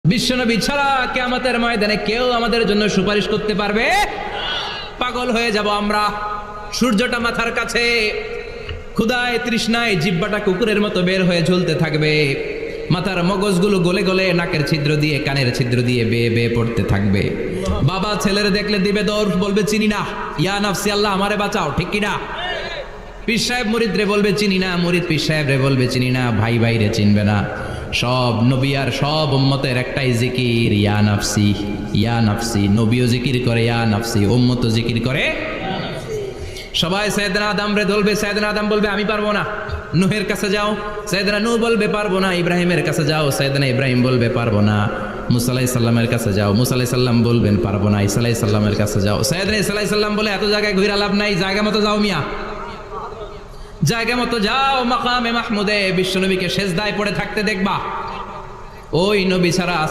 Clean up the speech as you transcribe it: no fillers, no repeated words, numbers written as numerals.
বিশ্বনবী ছাড়া কিয়ামতের ময়দানে কেউ আমাদের জন্য সুপারিশ করতে পারবে? পাগল হয়ে যাব আমরা। সূর্যটা মাথার কাছে, ক্ষুধায় তৃষ্ণায় জিহ্বাটা কুকুরের মতো বের হয়ে ঝুলতে থাকবে, মাথার মগজগুলো গলে গলে নাকের ছিদ্র দিয়ে কানের ছিদ্র দিয়ে বেয়ে বেয়ে পড়তে থাকবে। বাবা ছেলের দেখলে দিবে দৌড়, বলবে চিনি না, ইয়া নাফসি আল্লাহ আমারে বাঁচাও, ঠিক কিনা? পীর সাহেব মুরিদ রে বলবে চিনি না, মুরিদ পীর সাহেব রে বলবে চিনি না, ভাই ভাইরে চিনবে না। সব নবী আর সব উম্মতের একটাই জিকির, ইয়া নাফসি ইয়া নাফসি। নবীও জিকির করে ইয়া নাফসি, উম্মতও জিকির করে। সবাই সাইয়েদনা আদম রে ধরবে, সাইয়েদনা আদম বলবে আমি পারবো না। নূহের কাছে যাও, সাইয়েদনা নূহ বলবে পারবো না। ইব্রাহিমের কাছে যাও, সাইয়েদনা ইব্রাহিম বলবে পারবো না। মুসা আলাইহিস সালামের কাছে যাও, মুসা আলাইহিস সালাম বলবেন পারবো না। ঈসা আলাইহিস সালামের কাছে যাও, সাইয়েদনা ঈসা আলাইহিস সালাম বলে এত জায়গায় ঘুরে লাভ নাই, জায়গা মতো যাও মিয়া, জায়গা মতো যাও। মাকামে মাহমুদে বিশ্বনবীকে সেজদায় পড়ে থাকতে দেখবা। ওই নবী ছাড়া